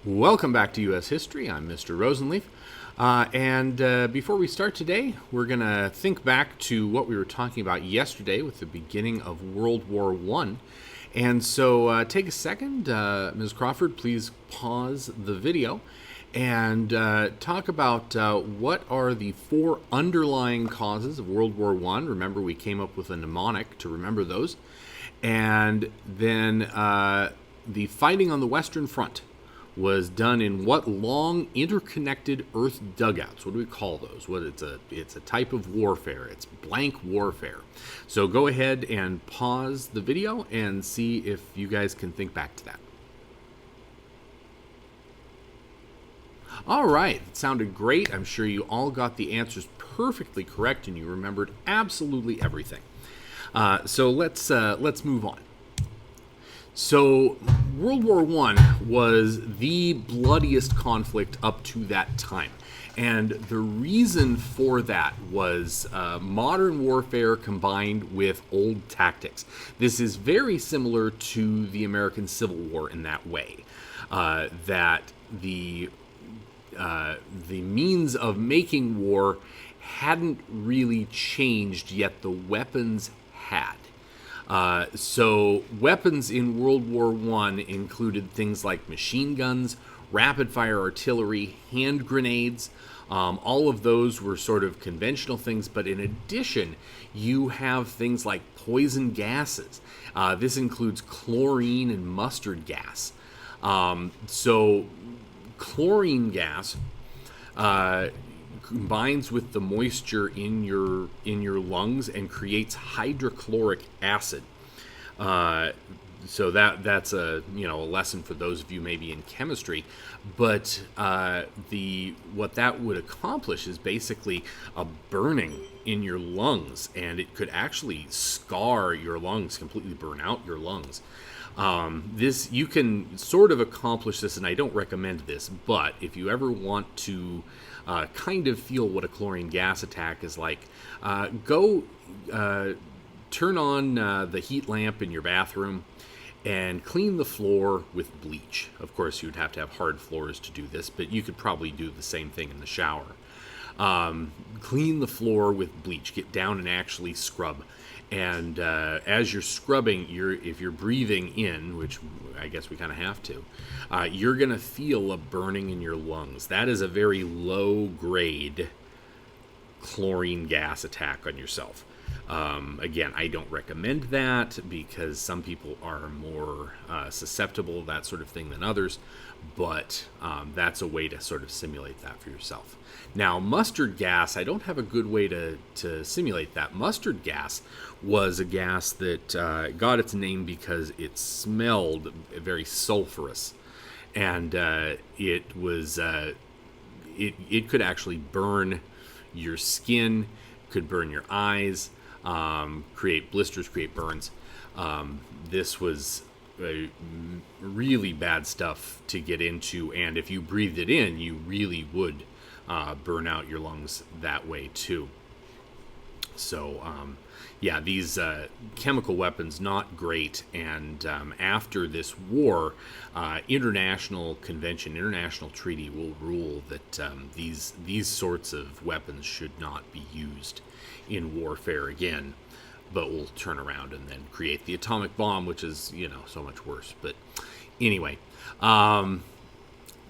Welcome back to U.S. History. I'm Mr. Rosenleaf. And before we start today, we're going to think back to what we were talking about yesterday with the beginning of World War I. And so take a second, Ms. Crawford, please pause the video and talk about what are the four underlying causes of World War I. Remember, we came up with a mnemonic to remember those. And then the fighting on the Western Front was done in what long interconnected earth dugouts? What do we call those? It's a type of warfare. It's blank warfare. So go ahead and pause the video and see if you guys can think back to that. All right, it sounded great. I'm sure you all got the answers perfectly correct and you remembered absolutely everything. So let's move on. So World War I was the bloodiest conflict up to that time. And the reason for that was modern warfare combined with old tactics. This is very similar to the American Civil War in that way, that the means of making war hadn't really changed, yet the weapons had. So weapons in World War I included things like machine guns, rapid-fire artillery, hand grenades. All of those were sort of conventional things, but in addition, you have things like poison gases. This includes chlorine and mustard gas. So chlorine gas combines with the moisture in your lungs and creates hydrochloric acid. So that's a lesson for those of you maybe in chemistry, but what that would accomplish is basically a burning in your lungs, and it could actually scar your lungs, completely burn out your lungs. This you can sort of accomplish this, and I don't recommend this, but if you ever want to kind of feel what a chlorine gas attack is like, go turn on the heat lamp in your bathroom and clean the floor with bleach. Of course, you'd have to have hard floors to do this, but you could probably do the same thing in the shower. Clean the floor with bleach. Get down and actually scrub. And as you're scrubbing, if you're breathing in, which I guess we kind of have to, you're going to feel a burning in your lungs. That is a very low-grade chlorine gas attack on yourself. Again, I don't recommend that because some people are more susceptible to that sort of thing than others, but that's a way to sort of simulate that for yourself. Now, mustard gas, I don't have a good way to simulate that. Mustard gas was a gas that got its name because it smelled very sulfurous, and it could actually burn your skin, could burn your eyes, create blisters, create burns. This was really bad stuff to get into, and if you breathed it in, you really would burn out your lungs that way too. So these chemical weapons, not great. And after this war, international treaty will rule that these sorts of weapons should not be used in warfare again, but will turn around and then create the atomic bomb, which is, so much worse. But anyway,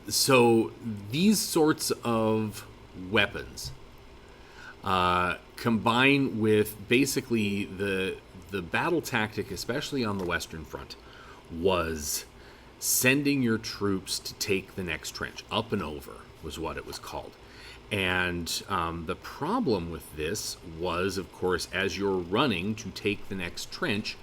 so these sorts of weapons combine with basically the battle tactic, especially on the Western Front, was sending your troops to take the next trench. Up and over was what it was called. And the problem with this was, of course, as you're running to take the next trench,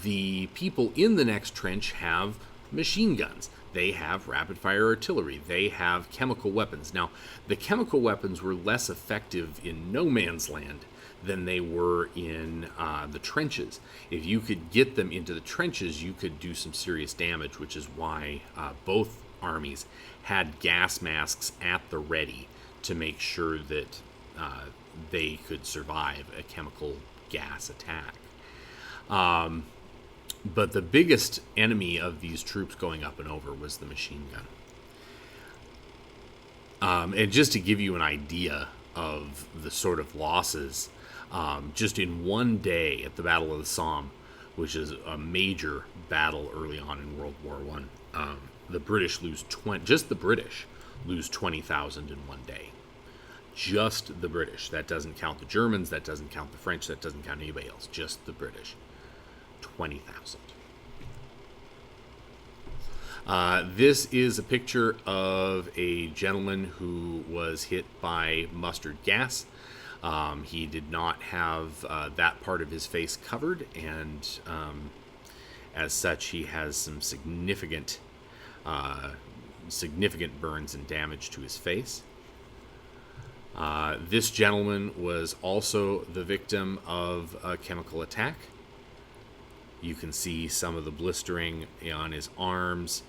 the people in the next trench have machine guns. They have rapid-fire artillery. They have chemical weapons. Now, the chemical weapons were less effective in no man's land than they were in the trenches. If you could get them into the trenches, you could do some serious damage, which is why both armies had gas masks at the ready to make sure that they could survive a chemical gas attack. But the biggest enemy of these troops going up and over was the machine gun. And just to give you an idea of the sort of losses, just in one day at the Battle of the Somme, which is a major battle early on in World War One, the British just the British lose 20,000 in one day. Just the British. That doesn't count the Germans, that doesn't count the French, that doesn't count anybody else. Just the British. 20,000. This is a picture of a gentleman who was hit by mustard gas. He did not have that part of his face covered, and as such, he has some significant burns and damage to his face. This gentleman was also the victim of a chemical attack. You can see some of the blistering on his arms.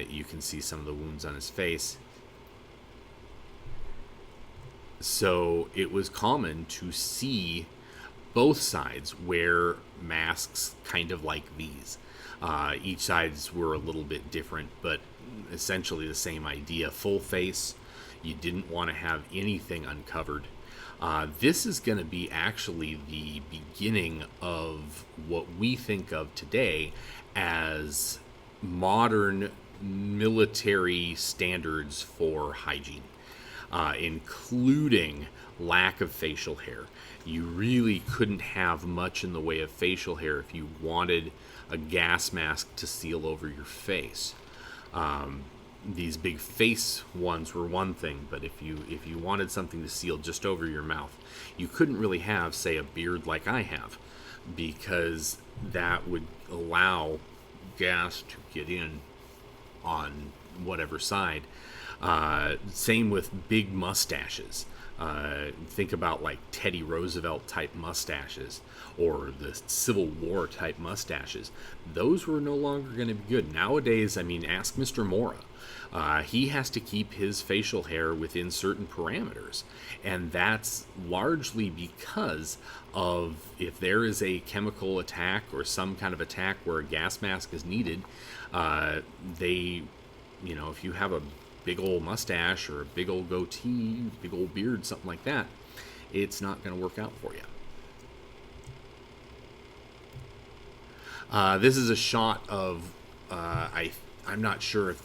You can see some of the wounds on his face. So it was common to see both sides wear masks kind of like these. Each sides were a little bit different, but essentially the same idea. Full face. You didn't want to have anything uncovered. This is going to be actually the beginning of what we think of today as modern military standards for hygiene, including lack of facial hair. You really couldn't have much in the way of facial hair if you wanted a gas mask to seal over your face. These big face ones were one thing, but if you wanted something to seal just over your mouth, you couldn't really have, say, a beard like I have, because that would allow gas to get in on whatever side. Same with big mustaches. Think about like Teddy Roosevelt type mustaches or the Civil War type mustaches. Those were no longer going to be good. Nowadays, I mean, ask Mr. Mora. He has to keep his facial hair within certain parameters, and that's largely because of if there is a chemical attack or some kind of attack where a gas mask is needed, if you have a big old mustache or a big old goatee, big old beard, something like that, it's not going to work out for you. This is a shot of I'm not sure if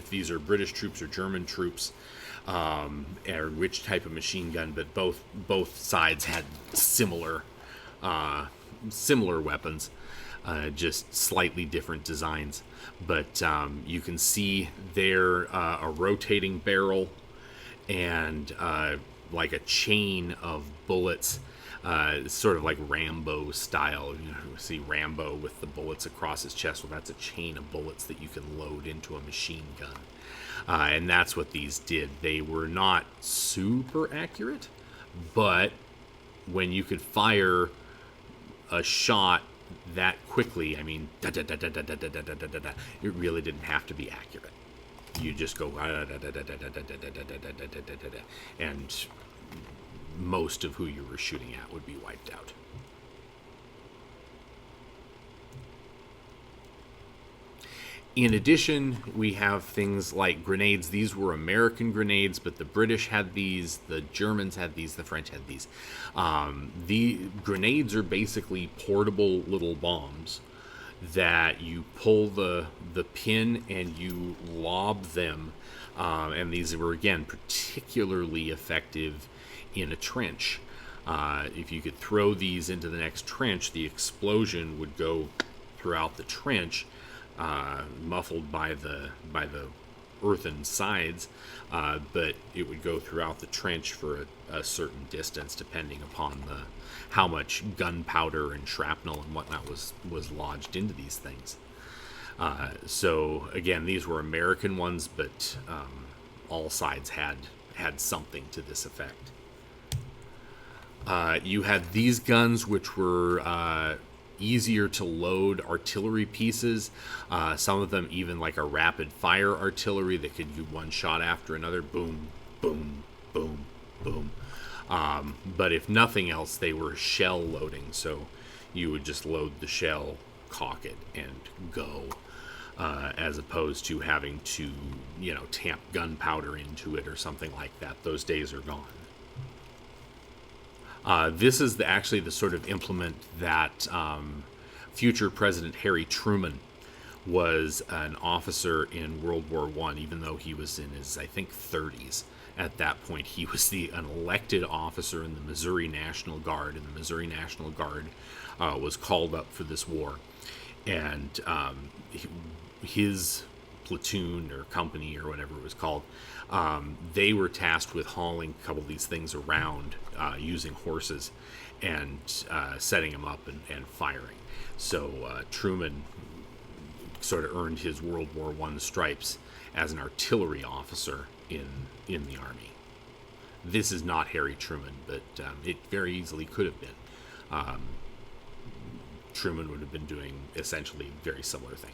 these are British troops or German troops, or which type of machine gun, but both sides had similar weapons, just slightly different designs. But you can see there a rotating barrel and like a chain of bullets. Sort of like Rambo style. You see Rambo with the bullets across his chest. Well, that's a chain of bullets that you can load into a machine gun. And that's what these did. They were not super accurate, but when you could fire a shot that quickly, I mean, it really didn't have to be accurate. You just go, and most of who you were shooting at would be wiped out. In addition, we have things like grenades. These were American grenades, but the British had these, the Germans had these, the French had these. The grenades are basically portable little bombs that you pull the pin and you lob them. And these were, again, particularly effective in a trench. If you could throw these into the next trench, the explosion would go throughout the trench, muffled by the earthen sides, but it would go throughout the trench for a certain distance, depending upon how much gunpowder and shrapnel and whatnot was lodged into these things. So again, these were American ones, but all sides had something to this effect. You had these guns, which were easier to load artillery pieces. Some of them even like a rapid fire artillery that could do one shot after another. Boom, boom, boom, boom. But if nothing else, they were shell loading. So you would just load the shell, cock it, and go. as opposed to having to, tamp gunpowder into it or something like that. Those days are gone. This is actually the sort of implement that future President Harry Truman was an officer in World War I, even though he was in his, I think, 30s. At that point, he was an elected officer in the Missouri National Guard, and the Missouri National Guard was called up for this war. And his platoon or company or whatever it was called, they were tasked with hauling a couple of these things around using horses and setting them up and firing. So Truman sort of earned his World War I stripes as an artillery officer in the Army. This is not Harry Truman, but it very easily could have been. Truman would have been doing essentially a very similar thing.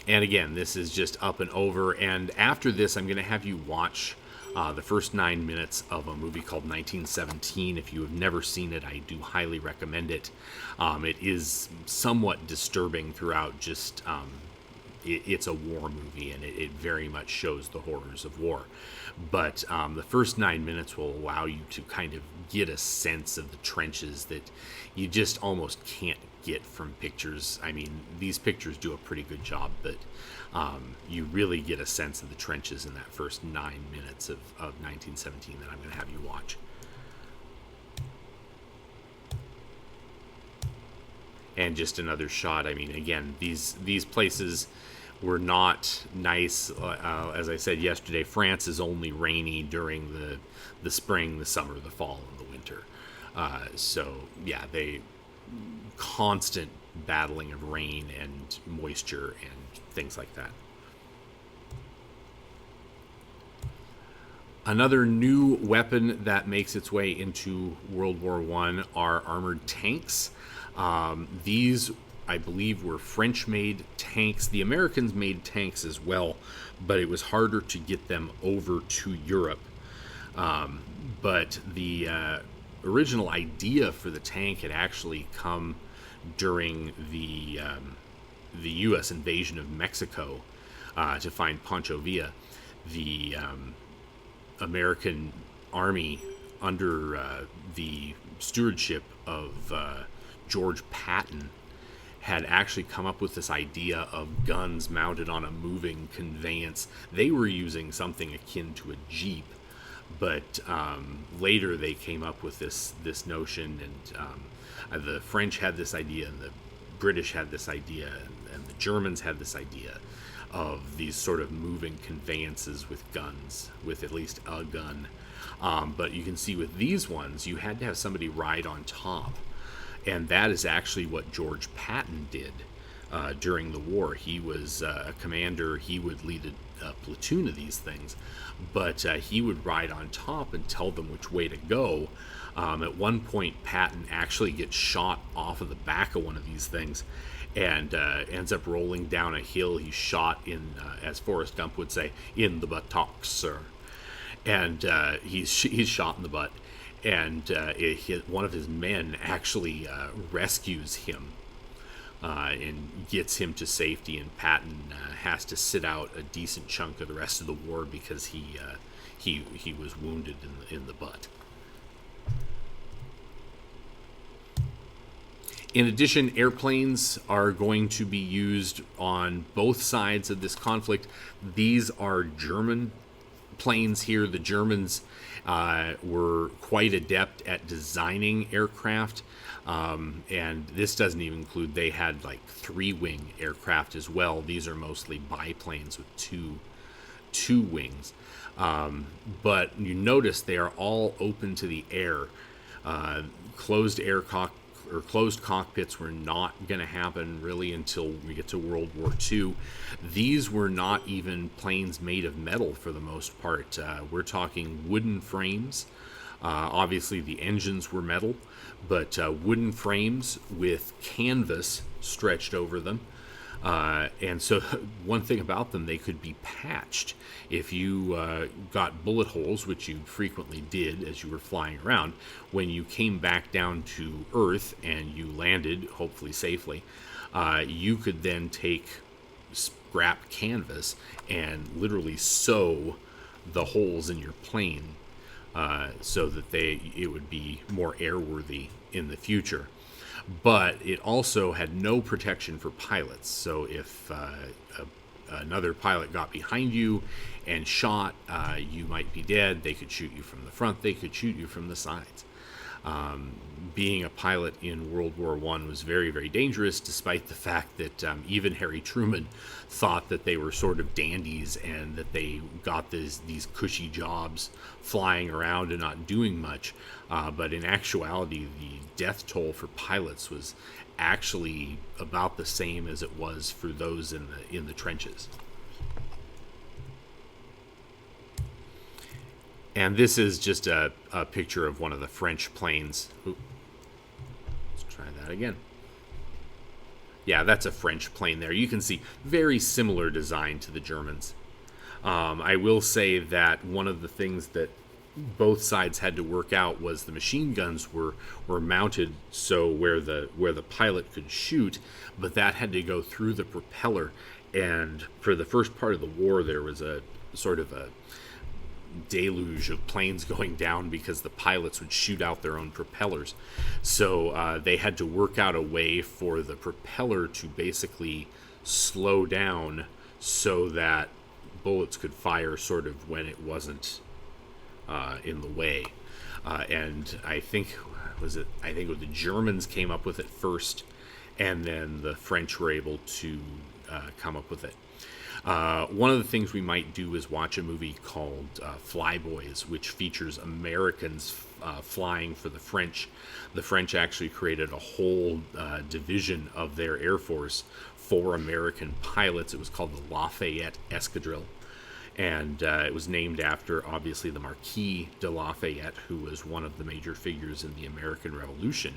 And again, this is just up and over. And after this, I'm going to have you watch the first 9 minutes of a movie called 1917. If you have never seen it, I do highly recommend it. It is somewhat disturbing throughout. Just it's a war movie, and it very much shows the horrors of war. But the first 9 minutes will allow you to kind of get a sense of the trenches that you just almost can't get from pictures. I mean, these pictures do a pretty good job, but you really get a sense of the trenches in that first 9 minutes of 1917 that I'm going to have you watch. And just another shot. I mean, again, these places were not nice. As I said yesterday, France is only rainy during the spring, the summer, the fall, and the winter. So yeah, they constant battling of rain and moisture and things like that. Another new weapon that makes its way into World War I are armored tanks. These, I believe, were French-made tanks. The Americans made tanks as well, but it was harder to get them over to Europe. But the original idea for the tank had actually come during the U.S. invasion of Mexico to find Pancho Villa. The American Army, under the stewardship of George Patton, had actually come up with this idea of guns mounted on a moving conveyance. They were using something akin to a jeep, but later they came up with this notion, and the French had this idea, and the British had this idea, and the Germans had this idea of these sort of moving conveyances with guns, with at least a gun. But you can see with these ones, you had to have somebody ride on top. And that is actually what George Patton did during the war. He was a commander. He would lead a platoon of these things. But he would ride on top and tell them which way to go. At one point, Patton actually gets shot off of the back of one of these things and ends up rolling down a hill. He's shot in, as Forrest Gump would say, in the buttocks, sir. And he's shot in the butt. And one of his men actually rescues him and gets him to safety. And Patton has to sit out a decent chunk of the rest of the war because he was wounded in the butt. In addition, airplanes are going to be used on both sides of this conflict. These are German planes here. The Germans were quite adept at designing aircraft, and this doesn't even include, they had like 3-wing aircraft as well. These are mostly biplanes with two wings, but you notice they are all open to the air. Closed cockpits were not going to happen really until we get to World War II. These were not even planes made of metal for the most part. We're talking wooden frames. Obviously the engines were metal, but wooden frames with canvas stretched over them. And so one thing about them, they could be patched. If you got bullet holes, which you frequently did as you were flying around, when you came back down to Earth and you landed, hopefully safely, you could then take scrap canvas and literally sew the holes in your plane so that it would be more airworthy in the future. But it also had no protection for pilots. So if another pilot got behind you and shot, you might be dead. They could shoot you from the front. They could shoot you from the sides. Being a pilot in World War I was very, very dangerous, despite the fact that even Harry Truman thought that they were sort of dandies and that they got these cushy jobs flying around and not doing much. But in actuality, the death toll for pilots was actually about the same as it was for those in the trenches. And this is just a picture of one of the French planes. Ooh. Let's try that again. Yeah, that's a French plane there. You can see very similar design to the Germans. I will say that one of the things that both sides had to work out was the machine guns were mounted so where the pilot could shoot, but that had to go through the propeller. And for the first part of the war, there was a sort of a deluge of planes going down because the pilots would shoot out their own propellers. So they had to work out a way for the propeller to basically slow down so that bullets could fire sort of when it wasn't in the way. And I think it was the Germans came up with it first, and then the French were able to come up with it. One of the things we might do is watch a movie called Flyboys, which features Americans flying for the French. The French actually created a whole division of their Air Force for American pilots. It was called the Lafayette Escadrille. And it was named after, obviously, the Marquis de Lafayette, who was one of the major figures in the American Revolution.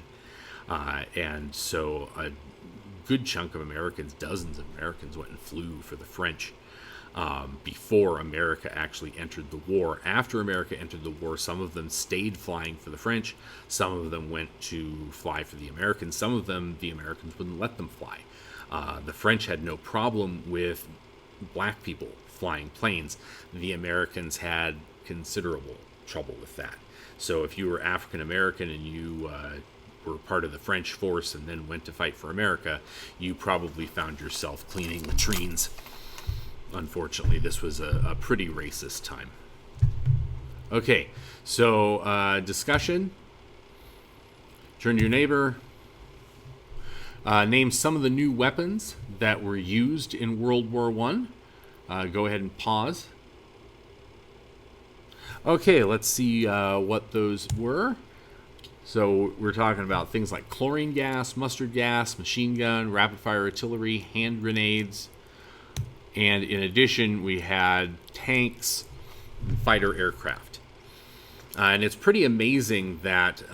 And so a good chunk of Americans, dozens of Americans, went and flew for the French before America actually entered the war. After America entered the war, some of them stayed flying for the French. Some of them went to fly for the Americans. Some of them, the Americans wouldn't let them fly. The French had no problem with black people flying planes. The Americans had considerable trouble with that. So if you were African American and you were part of the French force and then went to fight for America, you probably found yourself cleaning latrines. Unfortunately, this was a pretty racist time. Okay, so discussion. Turn to your neighbor. Name some of the new weapons that were used in World War I. Go ahead and pause. Okay, let's see what those were. So we're talking about things like chlorine gas, mustard gas, machine gun, rapid-fire artillery, hand grenades, and in addition, we had tanks and fighter aircraft. And it's pretty amazing that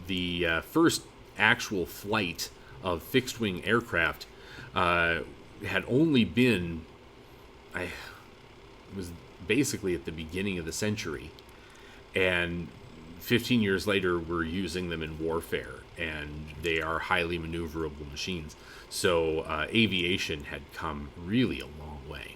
the first actual flight of fixed-wing aircraft had only been, it was basically at the beginning of the century, and 15 years later we're using them in warfare, and they are highly maneuverable machines. So aviation had come really a long way.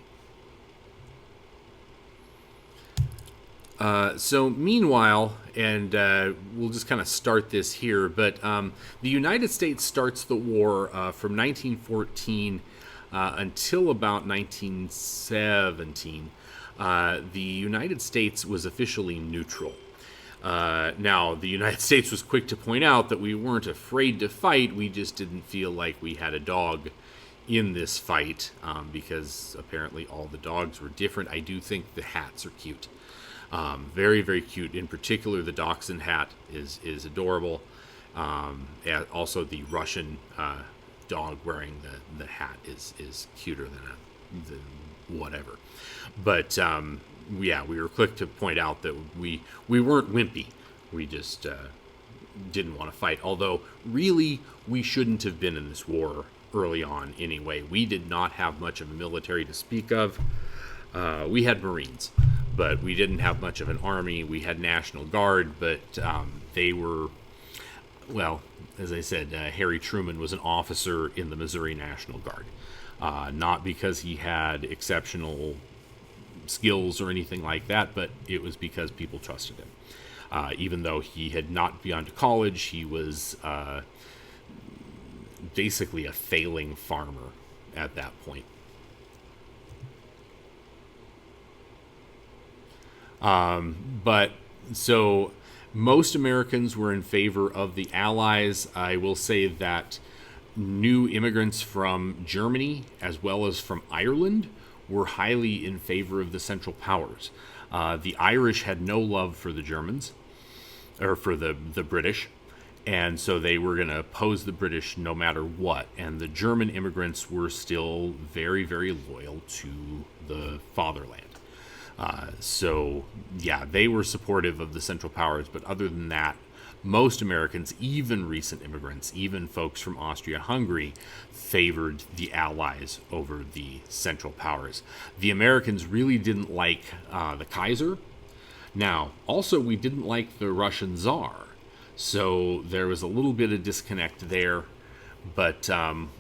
So meanwhile, and we'll just kind of start this here, but the United States starts the war from 1914 until about 1917. The United States was officially neutral. Now, the United States was quick to point out that we weren't afraid to fight, we just didn't feel like we had a dog in this fight, because apparently all the dogs were different. I do think the hats are cute. Very, very cute. In particular, the dachshund hat is adorable. And also, the Russian dog wearing the hat is cuter than whatever. But yeah, we were quick to point out that we weren't wimpy. We just didn't want to fight. Although, really, we shouldn't have been in this war early on anyway. We did not have much of a military to speak of. We had Marines, but we didn't have much of an army. We had National Guard, but they were, well, as I said, Harry Truman was an officer in the Missouri National Guard. Not because he had exceptional skills or anything like that, but it was because people trusted him. Even though he had not gone to college, he was basically a failing farmer at that point. But so most Americans were in favor of the Allies. I will say that new immigrants from Germany as well as from Ireland were highly in favor of the Central Powers. The Irish had no love for the Germans, or for the British, and so they were going to oppose the British no matter what. And the German immigrants were still very, very loyal to the fatherland. So, yeah, they were supportive of the Central Powers, but other than that, most Americans, even recent immigrants, even folks from Austria-Hungary, favored the Allies over the Central Powers. The Americans really didn't like the Kaiser. Now, also, we didn't like the Russian Tsar, so there was a little bit of disconnect there, but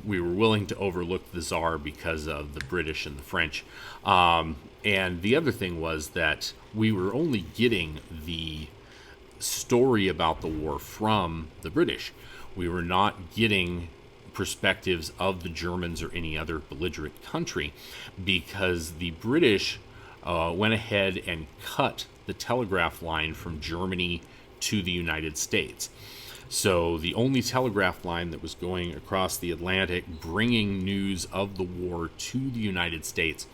we were willing to overlook the Tsar because of the British and the French. And the other thing was that we were only getting the story about the war from the British. We were not getting perspectives of the Germans or any other belligerent country, because the British went ahead and cut the telegraph line from Germany to the United States. So the only telegraph line that was going across the Atlantic bringing news of the war to the United States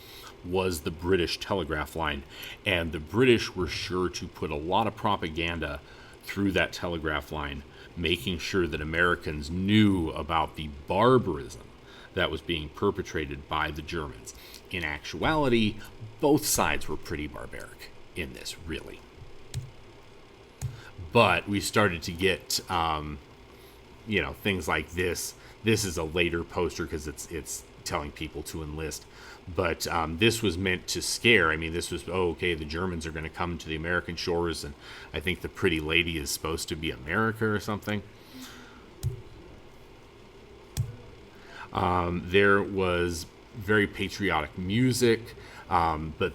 was the British telegraph line, and the British were sure to put a lot of propaganda through that telegraph line, making sure that Americans knew about the barbarism that was being perpetrated by the Germans. In actuality, both sides were pretty barbaric in this, really. But we started to get, things like this. This is a later poster because it's telling people to enlist. But this was meant to scare. I mean, this was, okay, the Germans are going to come to the American shores, and I think the pretty lady is supposed to be America or something. There was very patriotic music, but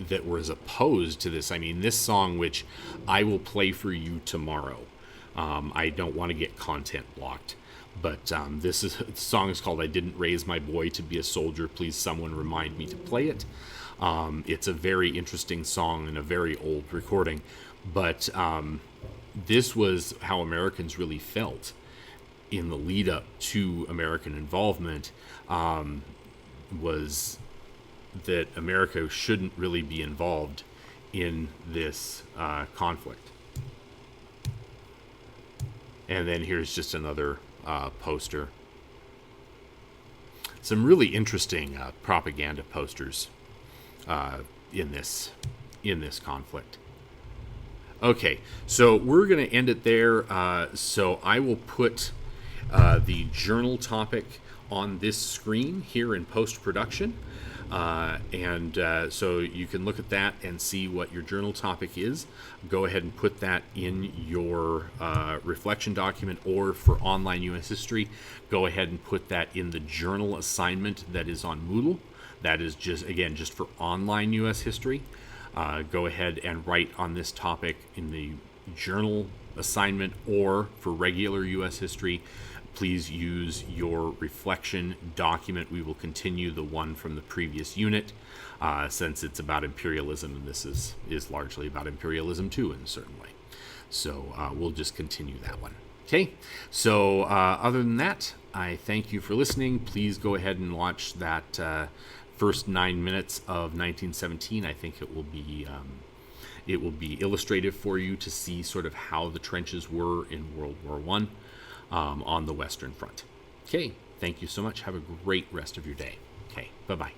that was opposed to this. I mean, this song, which I will play for you tomorrow. I don't want to get content blocked. But the song is called "I Didn't Raise My Boy to Be a Soldier. Please someone remind me to play it." It's a very interesting song and a very old recording. But this was how Americans really felt in the lead up to American involvement, was that America shouldn't really be involved in this conflict. And then here's just another poster. Some really interesting propaganda posters in this conflict. Okay, so we're going to end it there. So I will put the journal topic on this screen here in post-production. So you can look at that and see what your journal topic is. Go ahead and put that in your reflection document, or for online U.S. history, go ahead and put that in the journal assignment that is on Moodle. That is just for online U.S. history. Go ahead and write on this topic in the journal assignment, or for regular U.S. history, please use your reflection document. We will continue the one from the previous unit, since it's about imperialism, and this is largely about imperialism too, in a certain way. So we'll just continue that one. Okay, so other than that, I thank you for listening. Please go ahead and watch that first 9 minutes of 1917. I think it will be illustrative for you to see sort of how the trenches were in World War I. On the Western Front. Okay, thank you so much. Have a great rest of your day. Okay, bye-bye.